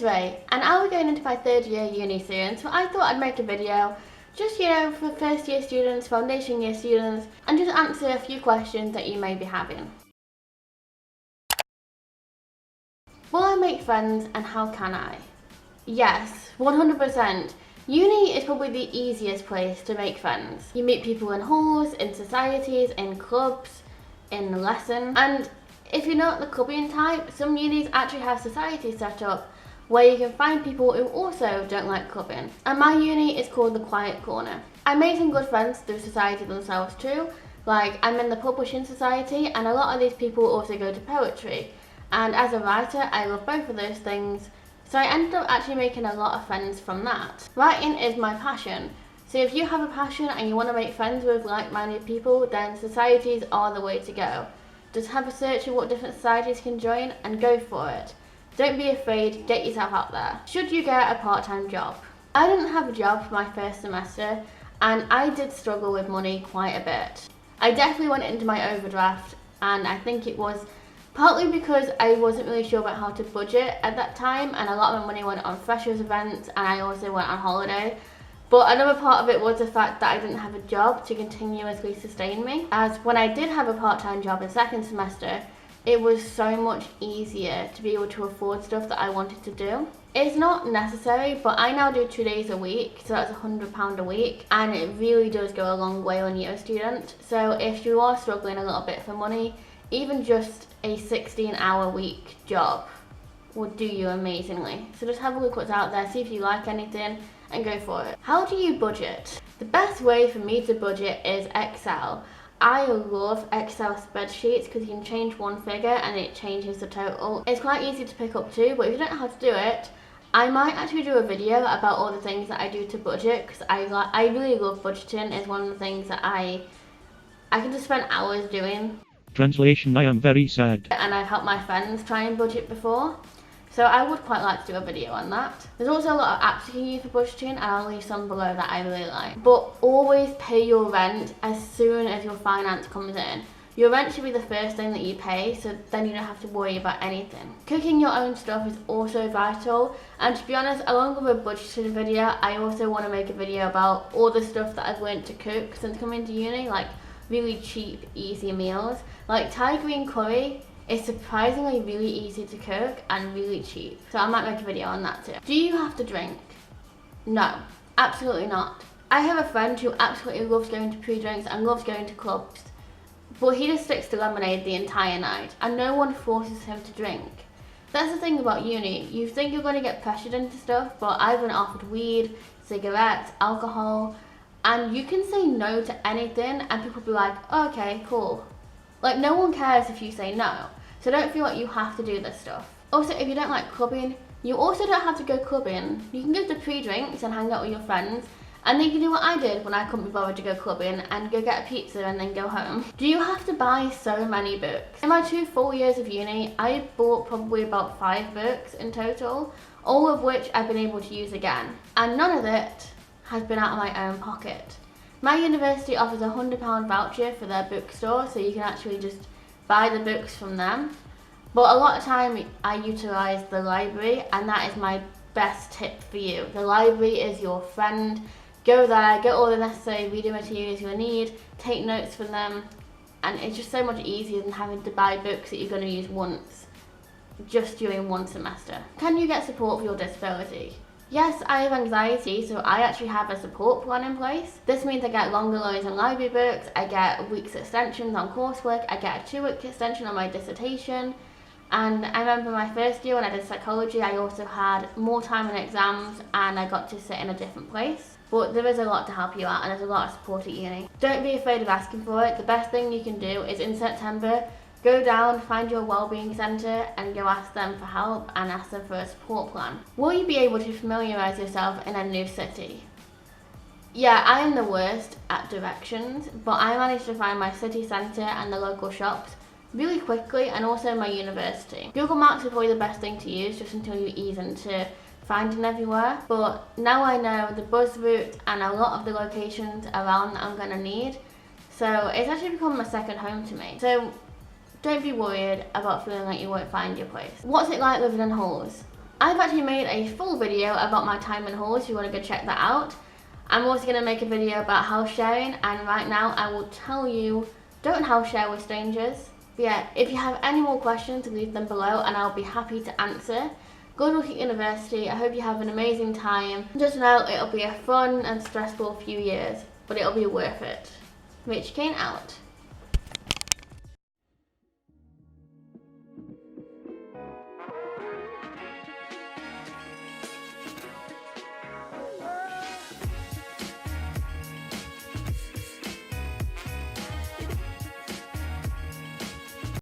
name's Ray and I'll be going into my third year uni soon, so I thought I'd make a video just, for first year students, foundation year students, and just answer a few questions that you may be having. Will I make friends and how can I? Yes, 100%. Uni is probably the easiest place to make friends. You meet people in halls, in societies, in clubs, in lessons, and if you're not the clubbing type, some unis actually have societies set up where you can find people who also don't like clubbing. And my uni is called the Quiet Corner. I made some good friends through society themselves too. Like, I'm in the publishing society and a lot of these people also go to poetry. And as a writer, I love both of those things. So I ended up actually making a lot of friends from that. Writing is my passion. So if you have a passion and you want to make friends with like-minded people, then societies are the way to go. Just have a search of what different societies can join and go for it. Don't be afraid, get yourself out there. Should you get a part-time job? I didn't have a job for my first semester and I did struggle with money quite a bit. I definitely went into my overdraft and I think it was partly because I wasn't really sure about how to budget at that time and a lot of my money went on freshers events and I also went on holiday. But another part of it was the fact that I didn't have a job to continuously sustain me. As when I did have a part-time job in second semester, it was so much easier to be able to afford stuff that I wanted to do. It's not necessary, but I now do 2 days a week, so that's £100 a week, and it really does go a long way when you're a student. So if you are struggling a little bit for money, even just a 16-hour week job would do you amazingly. So just have a look what's out there, see if you like anything, and go for it. How do you budget? The best way for me to budget is Excel. I love Excel spreadsheets because you can change one figure and it changes the total. It's quite easy to pick up too, but if you don't know how to do it, I might actually do a video about all the things that I do to budget because I really love budgeting. It's one of the things that I can just spend hours doing. Translation: I am very sad. And I've helped my friends try and budget before. So I would quite like to do a video on that. There's also a lot of apps you can use for budgeting and I'll leave some below that I really like. But always pay your rent as soon as your finance comes in. Your rent should be the first thing that you pay, so then you don't have to worry about anything. Cooking your own stuff is also vital, and to be honest, along with a budgeting video, I also want to make a video about all the stuff that I've learned to cook since coming to uni, like really cheap, easy meals. Like Thai green curry is surprisingly really easy to cook and really cheap. So I might make a video on that too. Do you have to drink? No, absolutely not. I have a friend who absolutely loves going to pre-drinks and loves going to clubs, but he just sticks to lemonade the entire night and no one forces him to drink. That's the thing about uni. You think you're going to get pressured into stuff, but I've been offered weed, cigarettes, alcohol, and you can say no to anything and people will be like, oh, okay, cool. Like, no one cares if you say no. So don't feel like you have to do this stuff. Also, if you don't like clubbing, you also don't have to go clubbing. You can go to pre-drinks and hang out with your friends, and then you can do what I did when I couldn't be bothered to go clubbing and go get a pizza and then go home. Do you have to buy so many books? In my 2 full years of uni, I bought probably about 5 books in total, all of which I've been able to use again. And none of it has been out of my own pocket. My university offers a £100 voucher for their bookstore, so you can actually just buy the books from them. But a lot of time I utilise the library, and that is my best tip for you. The library is your friend. Go there, get all the necessary reading materials you need, take notes from them, and it's just so much easier than having to buy books that you're going to use once, just during one semester. Can you get support for your disability? Yes, I have anxiety, so I actually have a support plan in place. This means I get longer loans on library books, I get week's extensions on coursework, I get a 2-week extension on my dissertation, and I remember my first year when I did psychology, I also had more time in exams and I got to sit in a different place. But there is a lot to help you out and there's a lot of support at uni. Don't be afraid of asking for it. The best thing you can do is in September, go down, find your wellbeing centre and go ask them for help and ask them for a support plan. Will you be able to familiarise yourself in a new city? Yeah, I am the worst at directions, but I managed to find my city centre and the local shops really quickly, and also my university. Google Maps is probably the best thing to use just until you ease into finding everywhere, but now I know the bus route and a lot of the locations around that I'm going to need, so it's actually become a second home to me. So don't be worried about feeling like you won't find your place. What's it like living in halls? I've actually made a full video about my time in halls if you want to go check that out. I'm also going to make a video about house sharing, and right now I will tell you, don't house share with strangers. But yeah, if you have any more questions, leave them below and I'll be happy to answer. Good luck at university. I hope you have an amazing time. Just know it'll be a fun and stressful few years, but it'll be worth it. Rachel Kane out.